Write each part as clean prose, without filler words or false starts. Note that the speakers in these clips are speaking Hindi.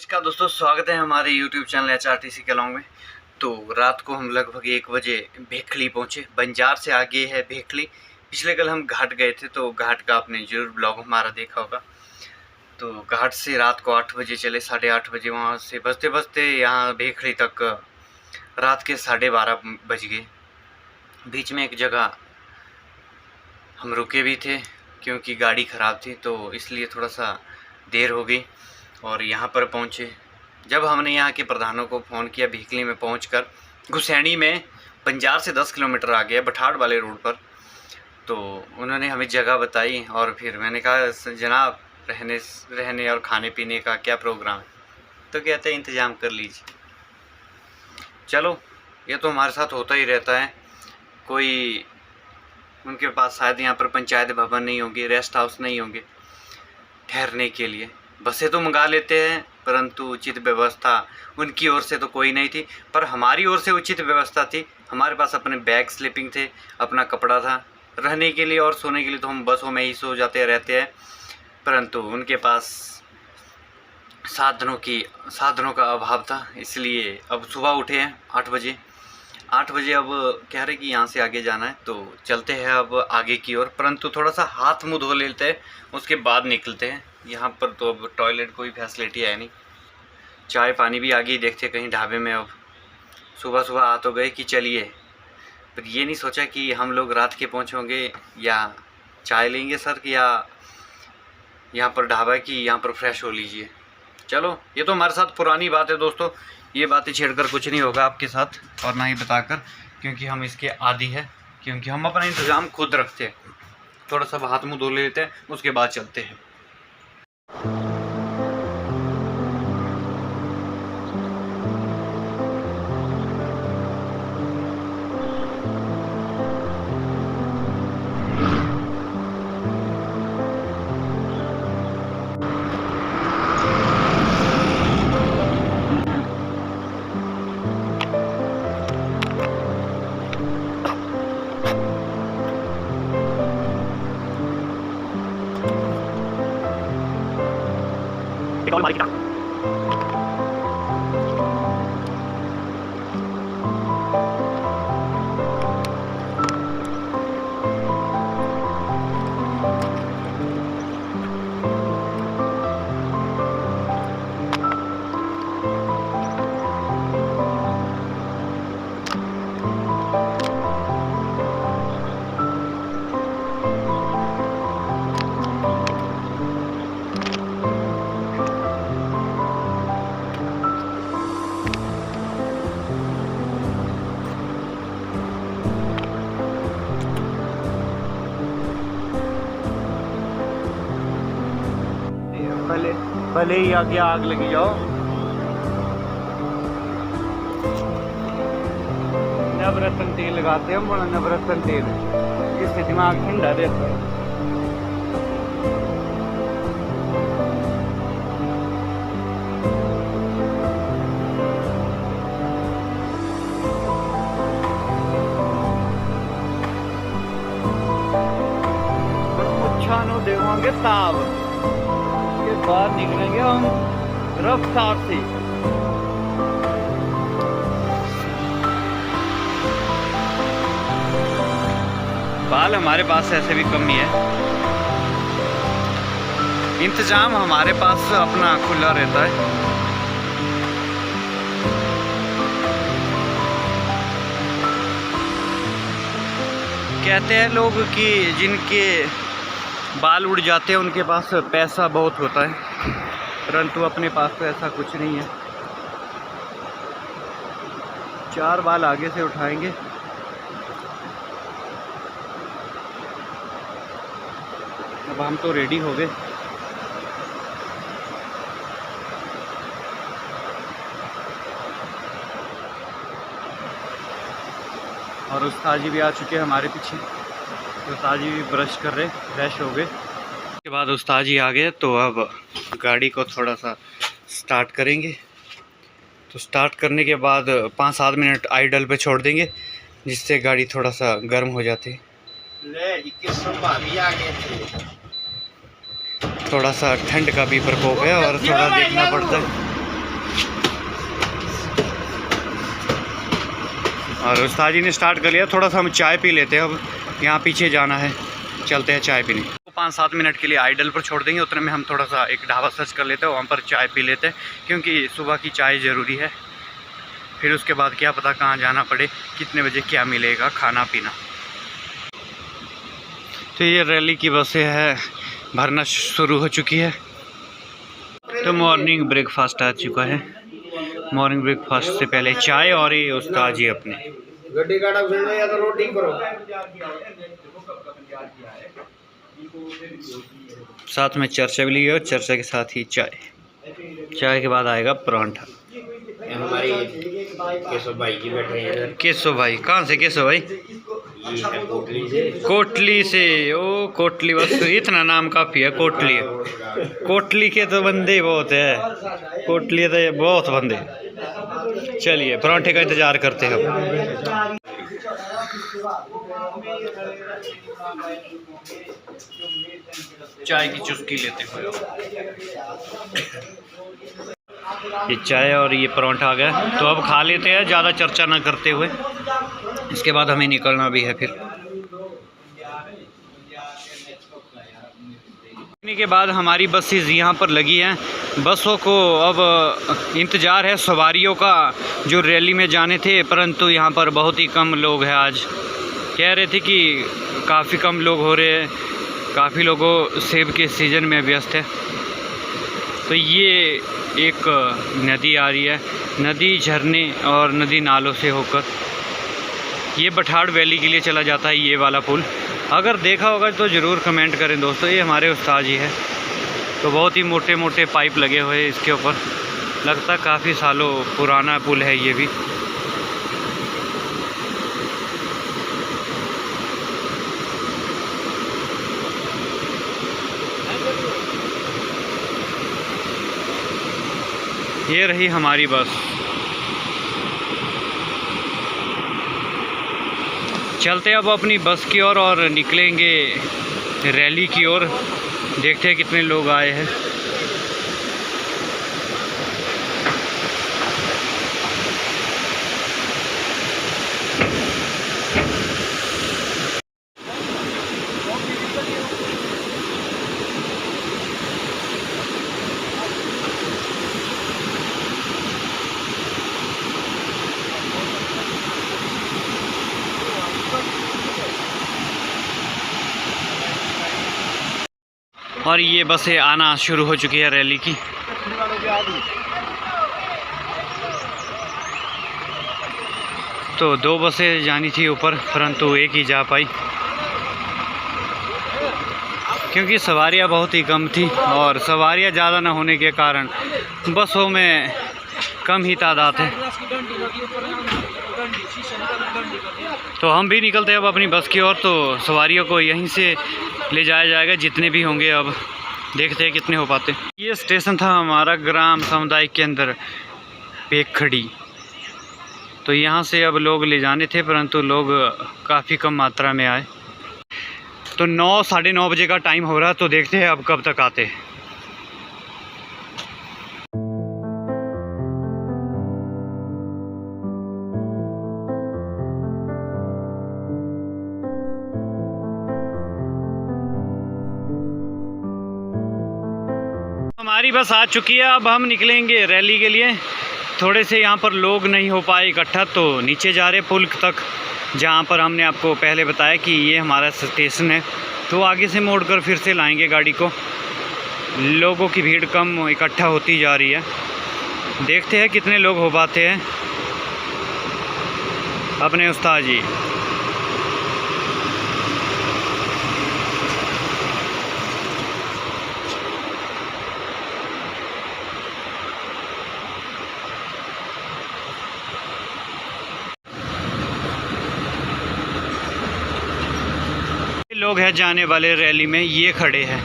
नमस्कार दोस्तों, स्वागत है हमारे YouTube चैनल HRTC केलांग में। तो रात को हम लगभग 1 बजे भेखली पहुँचे। बंजार से आगे है भेखली। पिछले कल हम घाट गए थे, तो घाट का आपने जरूर ब्लॉग हमारा देखा होगा। तो घाट से रात को 8 बजे चले, 8:30 बजे वहाँ से बजते बजते यहाँ भेखली तक रात के 12:30 बज गए। बीच में एक जगह हम रुके भी थे क्योंकि गाड़ी ख़राब थी, तो इसलिए थोड़ा सा देर हो गई और यहाँ पर पहुँचे। जब हमने यहाँ के प्रधानों को फ़ोन किया, भेखली में पहुँचकर घुसैनी में बंजार से 10 किलोमीटर आ गया बठाड़ वाले रोड पर, तो उन्होंने हमें जगह बताई और फिर मैंने कहा जनाब रहने और खाने पीने का क्या प्रोग्राम है? तो कहते हैं इंतज़ाम कर लीजिए। चलो, ये तो हमारे साथ होता ही रहता है। कोई उनके पास शायद यहाँ पर पंचायत भवन नहीं होंगे, रेस्ट हाउस नहीं होंगे ठहरने के लिए। बसें तो मंगा लेते हैं, परंतु उचित व्यवस्था उनकी ओर से तो कोई नहीं थी, पर हमारी ओर से उचित व्यवस्था थी। हमारे पास अपने बैग स्लीपिंग थे, अपना कपड़ा था। रहने के लिए और सोने के लिए तो हम बसों में ही सो जाते रहते हैं, परंतु उनके पास साधनों का अभाव था। इसलिए अब सुबह उठे हैं 8 बजे। अब कह रहे कि यहाँ से आगे जाना है, तो चलते हैं अब आगे की ओर, परंतु थोड़ा सा हाथ मुँह धो लेते हैं, उसके बाद निकलते हैं। यहाँ पर तो अब टॉयलेट कोई फैसिलिटी है नहीं। चाय पानी भी आगे ही देखते कहीं ढाबे में। अब सुबह आ तो गए कि चलिए, पर ये नहीं सोचा कि हम लोग रात के पहुँचोगे या चाय लेंगे सर, कि या यहाँ पर ढाबा कि यहाँ पर फ्रेश हो लीजिए। चलो, ये तो हमारे साथ पुरानी बात है दोस्तों। ये बातें छेड़कर कुछ नहीं होगा आपके साथ, और ना ही बताकर, क्योंकि हम इसके आदी है, क्योंकि हम अपना इंतज़ाम खुद रखते हैं। थोड़ा सा हाथ मुँह धो लेते हैं, उसके बाद चलते हैं। भले ही आगे आग लगी जाओ, नवरत्न तेल लगाते हैं हम। नवरत्न तेल इससे दिमाग ठंडा रहता है। मुच्छा देवांगे ताब, बाहर निकलेंगे हम रफ्तार से। बाल हमारे पास ऐसे भी कम ही है, इंतजाम हमारे पास अपना खुला रहता है। कहते हैं लोग कि जिनके बाल उड़ जाते हैं उनके पास पैसा बहुत होता है, परंतु अपने पास तो ऐसा कुछ नहीं है। 4 बाल आगे से उठाएंगे। अब हम तो रेडी हो गए। और उस्ताद जी भी आ चुके हैं हमारे पीछे। उस्ताद जी भी ब्रश कर रहे, फ्रेश हो गए। उसके बाद उस्ताद जी आ गए, तो अब गाड़ी को थोड़ा सा स्टार्ट करेंगे। तो स्टार्ट करने के बाद 5-7 मिनट आइडल पे छोड़ देंगे, जिससे गाड़ी थोड़ा सा गर्म हो जाती है। थोड़ा सा ठंड का भी प्रकोप है और थोड़ा देखना पड़ता है। और उस्ताद जी ने स्टार्ट कर लिया। थोड़ा सा हम चाय पी लेते हैं, अब यहाँ पीछे जाना है, चलते हैं चाय पीने। 5-7 मिनट के लिए आइडल पर छोड़ देंगे, उतने में हम थोड़ा सा एक ढाबा सर्च कर लेते हैं, वहाँ पर चाय पी लेते हैं, क्योंकि सुबह की चाय ज़रूरी है। फिर उसके बाद क्या पता कहाँ जाना पड़े, कितने बजे क्या मिलेगा खाना पीना। तो ये रैली की बसें है भरना शुरू हो चुकी है। तो मॉर्निंग ब्रेकफास्ट आ चुका है। मॉर्निंग ब्रेकफास्ट से पहले चाय और ये उस्ताद जी अपने या तो रोटी करो, साथ में चर्चा भी ली और चर्चा के साथ ही चाय। चाय के बाद आएगा परांठा। हमारी केशव भाई जी बैठे हैं। केशव भाई कहाँ से? केशव भाई ये है कोटली से। कोटली से। ओ कोटली, बस इतना नाम काफ़ी है। कोटली, कोटली के तो बंदे बहुत है, कोटली तो ये बहुत बंदे। चलिए परांठे का इंतज़ार करते हैं। चाय की चुस्की लेते हुए ये चाय और ये परांठा आ गया, तो अब खा लेते हैं ज़्यादा चर्चा ना करते हुए। इसके बाद हमें निकलना भी है। फिर के बाद हमारी बसेस यहाँ पर लगी हैं। बसों को अब इंतज़ार है सवारियों का जो रैली में जाने थे, परंतु यहाँ पर बहुत ही कम लोग हैं। आज कह रहे थे कि काफ़ी कम लोग हो रहे हैं, काफ़ी लोगों सेब के सीज़न में व्यस्त है। तो ये एक नदी आ रही है, नदी झरने और नदी नालों से होकर ये बठाड़ वैली के लिए चला जाता है, ये वाला पुल। अगर देखा होगा तो ज़रूर कमेंट करें दोस्तों। ये हमारे उस्ताद जी है, तो बहुत ही मोटे मोटे पाइप लगे हुए हैं इसके ऊपर। लगता काफ़ी सालों पुराना पुल है ये भी। ये रही हमारी बस। चलते अब अपनी बस की ओर और निकलेंगे रैली की ओर। देखते हैं कितने लोग आए हैं। और ये बसें आना शुरू हो चुकी है रैली की। तो 2 बसें जानी थी ऊपर, परंतु एक ही जा पाई, क्योंकि सवारियां बहुत ही कम थी और सवारियां ज़्यादा न होने के कारण बसों में कम ही तादाद है। तो हम भी निकलते हैं अब अपनी बस की ओर। तो सवारियों को यहीं से ले जाया जाएगा, जितने भी होंगे। अब देखते हैं कितने हो पाते। ये स्टेशन था हमारा ग्राम सामुदायिक केंद्र भेखड़ी। तो यहाँ से अब लोग ले जाने थे, परंतु लोग काफ़ी कम मात्रा में आए। तो 9 साढ़े 9 बजे का टाइम हो रहा, तो देखते हैं अब कब तक आते हैं। हमारी बस आ चुकी है, अब हम निकलेंगे रैली के लिए। थोड़े से यहाँ पर लोग नहीं हो पाए इकट्ठा, तो नीचे जा रहे पुल तक, जहाँ पर हमने आपको पहले बताया कि ये हमारा स्टेशन है। तो आगे से मोड़कर फिर से लाएंगे गाड़ी को। लोगों की भीड़ कम इकट्ठा होती जा रही है। देखते हैं कितने लोग हो पाते हैं। अपने उस्ताद जी लोग हैं जाने वाले रैली में, ये खड़े हैं।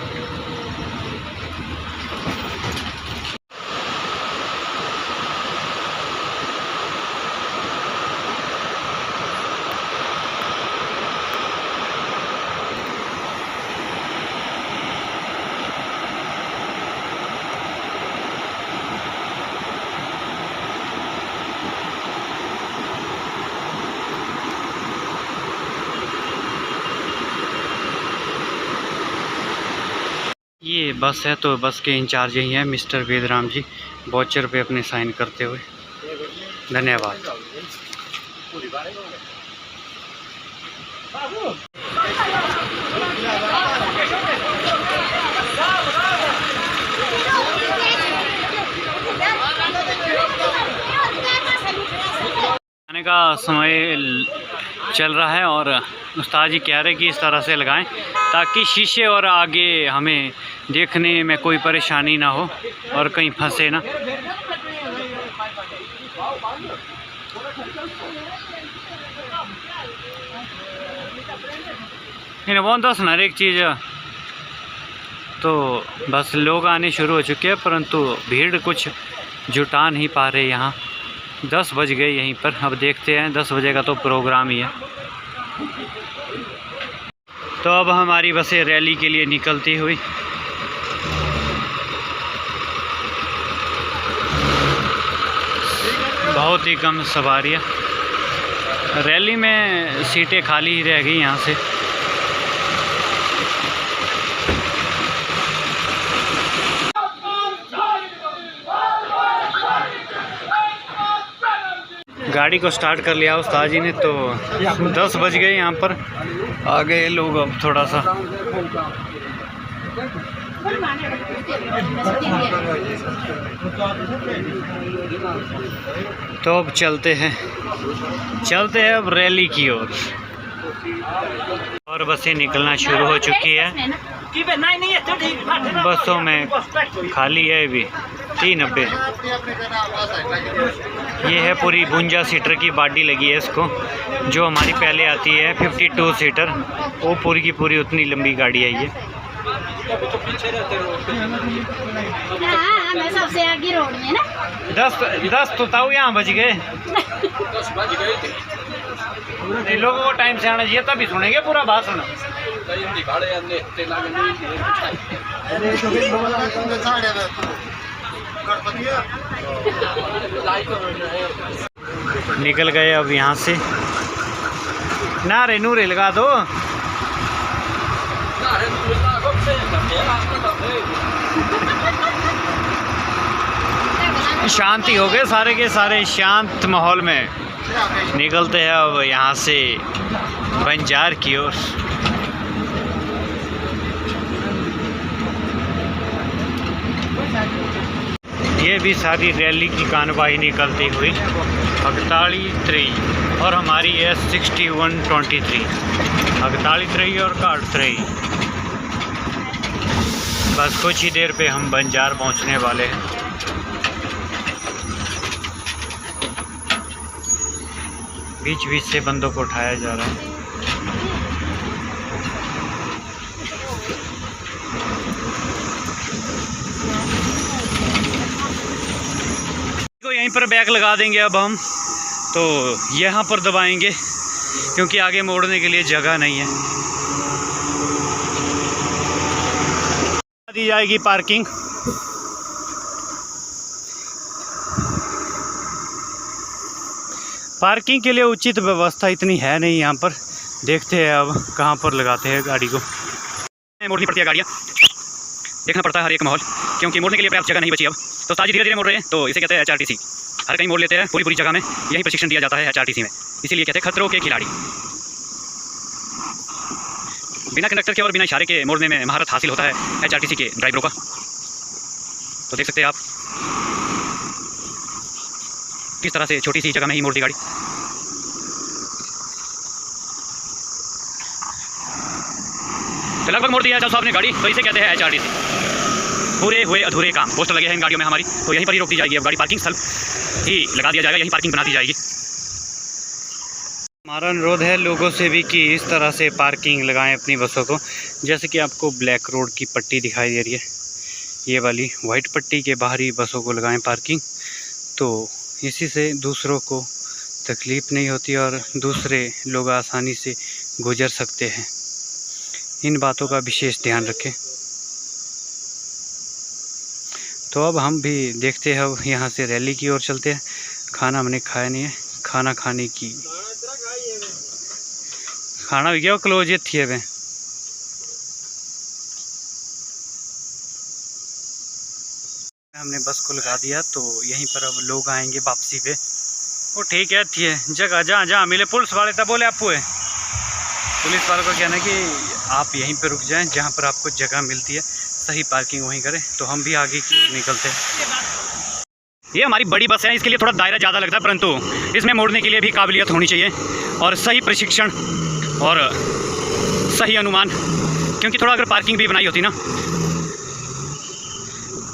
बस है, तो बस के इंचार्ज यही हैं मिस्टर वेदराम जी, वाउचर पे अपने साइन करते हुए। धन्यवाद। आने का समय चल रहा है और उस्ताद जी कह रहे हैं कि इस तरह से लगाएं ताकि शीशे और आगे हमें देखने में कोई परेशानी ना हो और कहीं फंसे ना। इन्हें बहुत दसना एक चीज़, तो बस लोग आने शुरू हो चुके हैं परंतु भीड़ कुछ जुटा नहीं पा रहे यहाँ। 10 बज गए यहीं पर, अब देखते हैं 10 बजे का तो प्रोग्राम ही है। तो अब हमारी बसें रैली के लिए निकलती हुई बहुत ही कम सवारियाँ, रैली में सीटें खाली ही रह गई यहाँ से। गाड़ी को स्टार्ट कर लिया उस्ताद जी ने, तो 10 बज गए यहाँ पर। आ गए लोग अब थोड़ा सा, तो अब चलते हैं अब रैली की ओर। और बसें निकलना शुरू हो चुकी है। बसों में खाली है अभी 3 नब्बे। ये है पूरी 52 सीटर की बॉडी लगी है इसको, जो हमारी पहले आती है 52 सीटर, वो पूरी की पूरी उतनी लंबी गाड़ी है ये। मैं सबसे आगे रोड में ना 10 तो ताऊ यहाँ बज गए। लोगों को टाइम से आना चाहिए तभी सुनेंगे पूरा भाषण। निकल गए अब यहाँ से। नारे नूरे लगा दो। शांति हो गए सारे के सारे, शांत माहौल में निकलते हैं अब यहाँ से बंजार की ओर। ये भी सारी रैली की कानवाई निकलती हुई 48-3 और हमारी है 61-23, 48-3 और 61-3। बस कुछ ही देर पे हम बंजार पहुंचने वाले हैं। बीच बीच से बंदों को उठाया जा रहा है। तो यहीं पर बैग लगा देंगे अब हम, तो यहाँ पर दबाएंगे क्योंकि आगे मोड़ने के लिए जगह नहीं है। दी जाएगी पार्किंग। पार्किंग के लिए उचित व्यवस्था इतनी है नहीं यहाँ पर, देखते हैं अब कहाँ पर लगाते हैं गाड़ी को। मोड़नी पड़ती है गाड़ियाँ, देखना पड़ता है हर एक माहौल, क्योंकि मोड़ने के लिए पर्याप्त जगह नहीं बची अब। तो ताजी धीरे धीरे मोड़ रहे हैं, तो इसे कहते हैं HRTC। हर कहीं मोड़ लेते हैं, पूरी पूरी जगह में यही प्रशिक्षण दिया जाता है HRTC में, इसीलिए कहते हैं खतरों के खिलाड़ी। बिना कंडक्टर के और बिना इशारे के मोड़ने में महारत हासिल होता है HRTC के ड्राइवरों का। तो देख सकते हैं आप किस तरह से छोटी सी जगह में ही मोड़ दी गाड़ी। तो लगभग मोड़ दिया है साहब ने गाड़ी, तो इसे कहते हैं HRTC। पूरे हुए अधूरे काम पोस्टर लगे हैं इन गाड़ियों में हमारी, तो यहीं पर ही रोक दी जाएगी। अब गाड़ी पार्किंग स्थल ही लगा दिया जाएगा, यहीं पार्किंग बना दी जाएगी। हमारा अनुरोध है लोगों से भी कि इस तरह से पार्किंग लगाएं अपनी बसों को। जैसे कि आपको ब्लैक रोड की पट्टी दिखाई दे रही है, ये वाली वाइट पट्टी के बाहर ही बसों को लगाएं पार्किंग, तो इसी से दूसरों को तकलीफ़ नहीं होती और दूसरे लोग आसानी से गुजर सकते हैं। इन बातों का विशेष ध्यान रखें। तो अब हम भी देखते हैं, अब यहाँ से रैली की ओर चलते हैं। खाना हमने खाया नहीं है, खाना खाने की खाना भी गया क्लोज थी। अब हमने बस को लगा दिया, तो यहीं पर अब लोग आएंगे वापसी पे। वो ठीक है थी जगह जहाँ जहाँ मिले पुलिस वाले तब बोले आपको है, पुलिस वालों का कहना है कि आप यहीं पर रुक जाएं, जहाँ पर आपको जगह मिलती है सही पार्किंग वहीं करें। तो हम भी आगे की ओर निकलते हैं। ये हमारी बड़ी बस है, इसके लिए थोड़ा दायरा ज़्यादा लगता है, परंतु इसमें मोड़ने के लिए भी काबिलियत होनी चाहिए और सही प्रशिक्षण और सही अनुमान, क्योंकि थोड़ा अगर पार्किंग भी बनाई होती ना,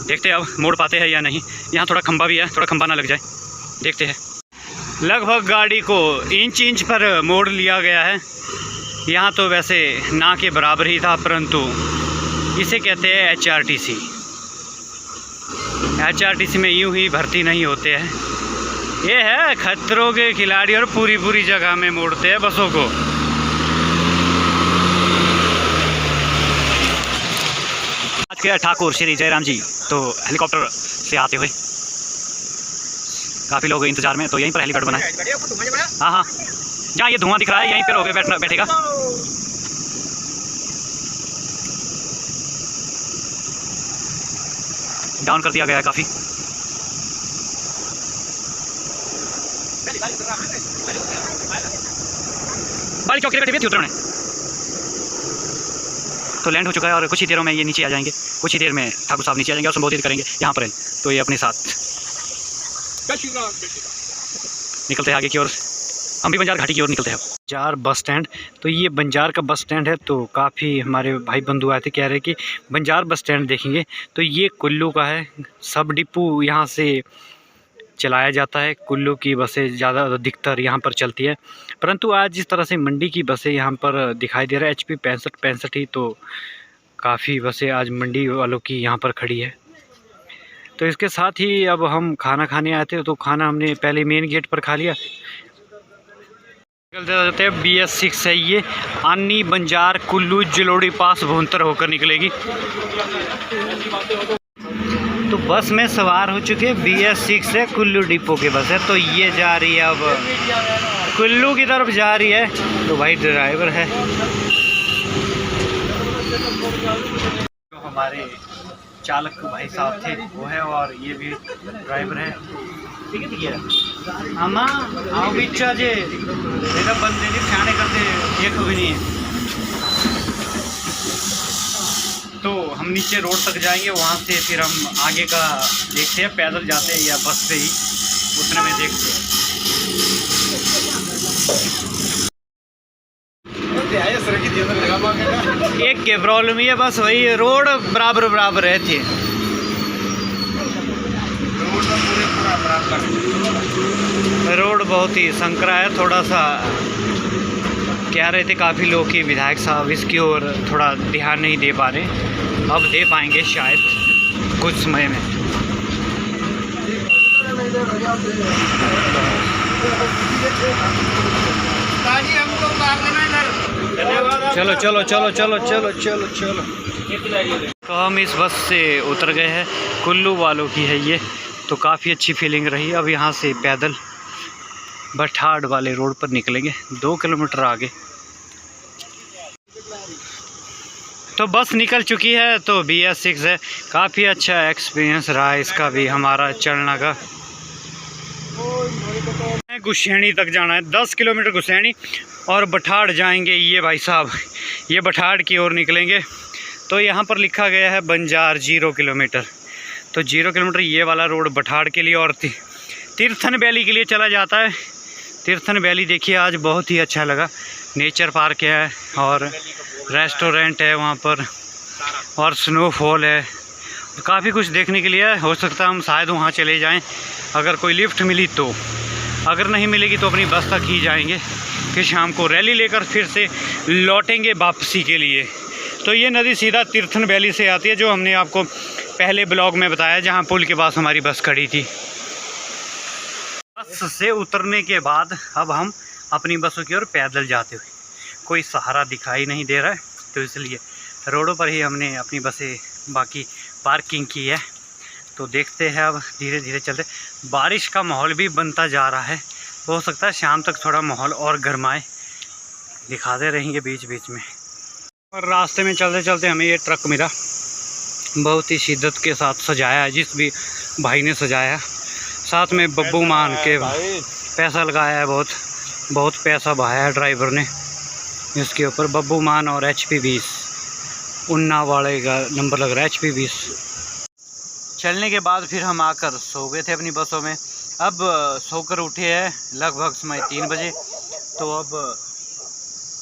देखते हैं अब मोड़ पाते हैं या नहीं। यहाँ थोड़ा खंबा भी है, थोड़ा खंबा ना लग जाए, देखते हैं। लगभग गाड़ी को इंच इंच पर मोड़ लिया गया है। यहाँ तो वैसे ना के बराबर ही था, परंतु इसे कहते हैं HRTC। HRTC में यूं ही भर्ती नहीं होते हैं, ये है खतरों के खिलाड़ी और पूरी पूरी जगह में मोड़ते हैं बसों को। आज के ठाकुर श्री जयराम जी तो हेलीकॉप्टर से आते हुए काफ़ी लोग इंतजार में, तो यहीं पर हेलीपैड बना है। हाँ हाँ, जहाँ ये धुआं दिख रहा है यहीं पर होके बैठेगा। डाउन कर दिया गया है काफ़ी। बाली चौकी कटी हुई थी उतरने, तो लैंड हो चुका है और कुछ ही देरों में ये नीचे आ जाएंगे। कुछ ही देर में ठाकुर साहब नीचे आ जाएंगे और संबोधित करेंगे यहाँ पर। तो ये अपने साथ निकलते हैं आगे की ओर, हम भी बंजार घाटी की ओर निकलते हैं। बंजार बस स्टैंड, तो ये बंजार का बस स्टैंड है। तो काफ़ी हमारे भाई बंधु आए थे, कह रहे कि बंजार बस स्टैंड देखेंगे। तो ये कुल्लू का है, सब डिपो यहाँ से चलाया जाता है। कुल्लू की बसें ज़्यादा अधिकतर यहाँ पर चलती है, परंतु आज जिस तरह से मंडी की बसें यहाँ पर दिखाई दे रहा है HP 65 ही, तो काफ़ी बसें आज मंडी वालों की यहाँ पर खड़ी है। तो इसके साथ ही अब हम खाना खाने आए थे, तो खाना हमने पहले मेन गेट पर खा लिया। निकलते जाते हैं, BS6 है ये, आनी बंजार कुल्लू जलोड़ी पास भुंतर होकर निकलेगी। तो बस में सवार हो चुके, BS6 है, कुल्लू डिपो के बस है। तो ये जा रही है अब कुल्लू की तरफ जा रही है। तो भाई ड्राइवर है जो हमारे चालक भाई साहब थे वो है, और ये भी ड्राइवर है। ठीक है अम्मा आओ बिच्चा जे मेरा बंदे जी खाने करते एक भी नहीं है। तो हम नीचे रोड तक जाएंगे, वहाँ से फिर हम आगे का देखते हैं, पैदल जाते हैं या बस से ही, उतने में देखते हैं। एक के प्रॉब्लम ये बस वही रोड बराबर बराबर रहती है, रोड बहुत ही संकरा है। थोड़ा सा कह रहे थे काफ़ी लोग कि विधायक साहब इसकी ओर थोड़ा ध्यान नहीं दे पा रहे, अब दे पाएंगे शायद कुछ समय में। चलो चलो चलो चलो चलो चलो चलो। तो हम इस बस से उतर गए हैं, कुल्लू वालों की है ये। तो काफ़ी अच्छी फीलिंग रही। अब यहाँ से पैदल बठाड़ वाले रोड पर निकलेंगे 2 किलोमीटर आगे। तो बस निकल चुकी है, तो BS6 है। काफ़ी अच्छा एक्सपीरियंस रहा इसका भी हमारा चलना का। गुस्सैनी तक जाना है, 10 किलोमीटर गुस्सैनी, और बठाड़ जाएंगे ये भाई साहब, ये बठाड़ की ओर निकलेंगे। तो यहाँ पर लिखा गया है बंजार 0 किलोमीटर। तो 0 किलोमीटर ये वाला रोड बठाड़ के लिए और तीर्थन वैली के लिए चला जाता है। तीर्थन वैली देखिए आज बहुत ही अच्छा लगा, नेचर पार्क है और रेस्टोरेंट है वहाँ पर, और स्नोफॉल है, काफ़ी कुछ देखने के लिए है। हो सकता है हम शायद वहाँ चले जाएं अगर कोई लिफ्ट मिली तो, अगर नहीं मिलेगी तो अपनी बस तक ही जाएंगे, फिर शाम को रैली लेकर फिर से लौटेंगे वापसी के लिए। तो ये नदी सीधा तीर्थन वैली से आती है, जो हमने आपको पहले ब्लॉग में बताया, जहाँ पुल के पास हमारी बस खड़ी थी। बस से उतरने के बाद अब हम अपनी बसों की ओर पैदल जाते हुए, कोई सहारा दिखाई नहीं दे रहा है, तो इसलिए रोडों पर ही हमने अपनी बसें बाकी पार्किंग की है। तो देखते हैं अब धीरे धीरे चलते। बारिश का माहौल भी बनता जा रहा है, हो सकता है शाम तक थोड़ा माहौल और गर्माए, दिखाते रहेंगे बीच बीच में। और रास्ते में चलते चलते हमें ये ट्रक मिला, बहुत ही शिद्दत के साथ सजाया है, जिस भी भाई ने सजाया, साथ में बब्बू मान के पैसा लगाया है, बहुत पैसा बहाया है ड्राइवर ने इसके ऊपर। बब्बू मान और HP 20 उन्ना वाले का नंबर लग रहा है, HP 20। चलने के बाद फिर हम आकर सो गए थे अपनी बसों में। अब सोकर उठे हैं लगभग समय 3 बजे। तो अब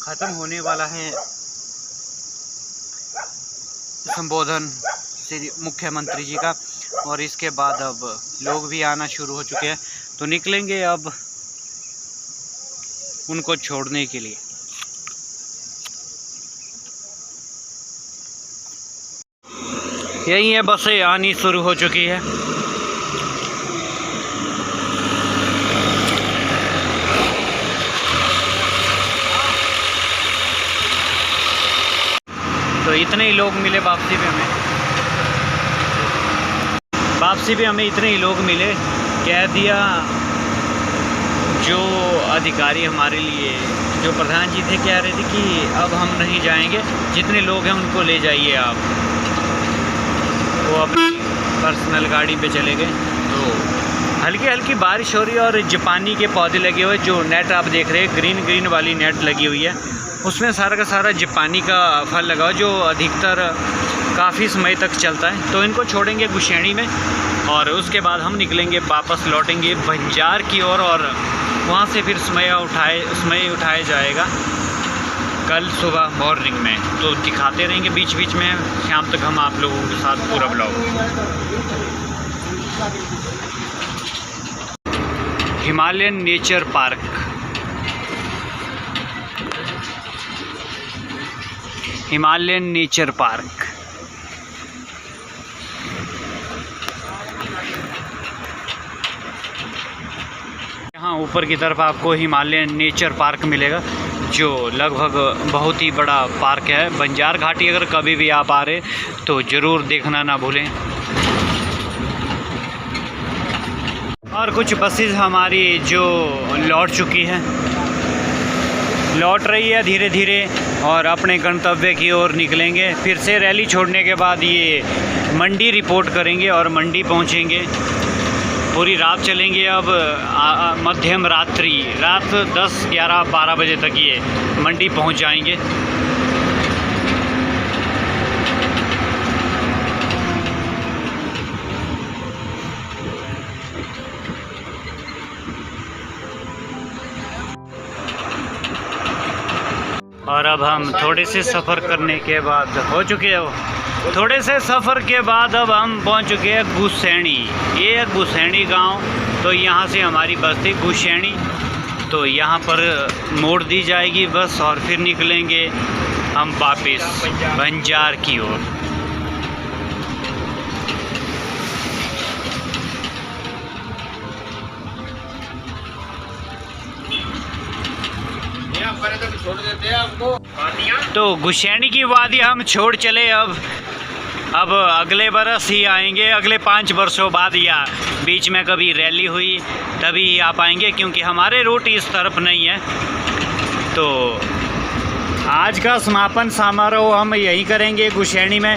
ख़त्म होने वाला है संबोधन श्री मुख्यमंत्री जी का, और इसके बाद अब लोग भी आना शुरू हो चुके हैं। तो निकलेंगे अब उनको छोड़ने के लिए। यही है, बसें आनी शुरू हो चुकी है। तो इतने ही लोग मिले वापसी पे हमें इतने ही लोग मिले। कह दिया जो अधिकारी हमारे लिए, जो प्रधान जी थे, कह रहे थे कि अब हम नहीं जाएंगे, जितने लोग हैं उनको ले जाइए आप। वो अपनी पर्सनल गाड़ी पे चले गए। तो हल्की हल्की बारिश हो रही है और जापानी के पौधे लगे हुए, जो नेट आप देख रहे हैं ग्रीन वाली नेट लगी हुई है, उसमें सारा का सारा जापानी का फल लगा हुआ, जो अधिकतर काफ़ी समय तक चलता है। तो इनको छोड़ेंगे गुशैनी में, और उसके बाद हम निकलेंगे, वापस लौटेंगे बंजार की ओर, और वहाँ से फिर समय उठाया जाएगा कल सुबह मॉर्निंग में। तो दिखाते रहेंगे बीच बीच में, शाम तक हम आप लोगों के साथ पूरा blog. Himalayan nature park, Himalayan nature park. यहाँ ऊपर की तरफ आपको हिमालयन नेचर पार्क मिलेगा, जो लगभग बहुत ही बड़ा पार्क है। बंजार घाटी अगर कभी भी आप आ रहे तो ज़रूर देखना ना भूलें। और कुछ बसेस हमारी जो लौट रही है धीरे धीरे, और अपने गंतव्य की ओर निकलेंगे। फिर से रैली छोड़ने के बाद ये मंडी रिपोर्ट करेंगे और मंडी पहुंचेंगे। पूरी रात चलेंगे। अब मध्यम रात्रि, रात 10, 11, 12 बजे तक ये मंडी पहुंच जाएंगे। और अब हम थोड़े से सफ़र करने के बाद हो चुके हैं, थोड़े से सफ़र के बाद अब हम पहुंच चुके हैं गुसैनी। ये है गुसैनी गांव। तो यहाँ से हमारी बस थी गुसैनी, तो यहाँ पर मोड़ दी जाएगी बस, और फिर निकलेंगे हम वापस बंजार की ओर। छोड़ देते हैं आपको। तो गुसैनी की वादी हम छोड़ चले। अब अगले बरस ही आएंगे, अगले 5 वर्षों बाद, या बीच में कभी रैली हुई तभी ही आ पाएंगे, क्योंकि हमारे रूट इस तरफ नहीं है। तो आज का समापन समारोह हम यहीं करेंगे गुसैनी में।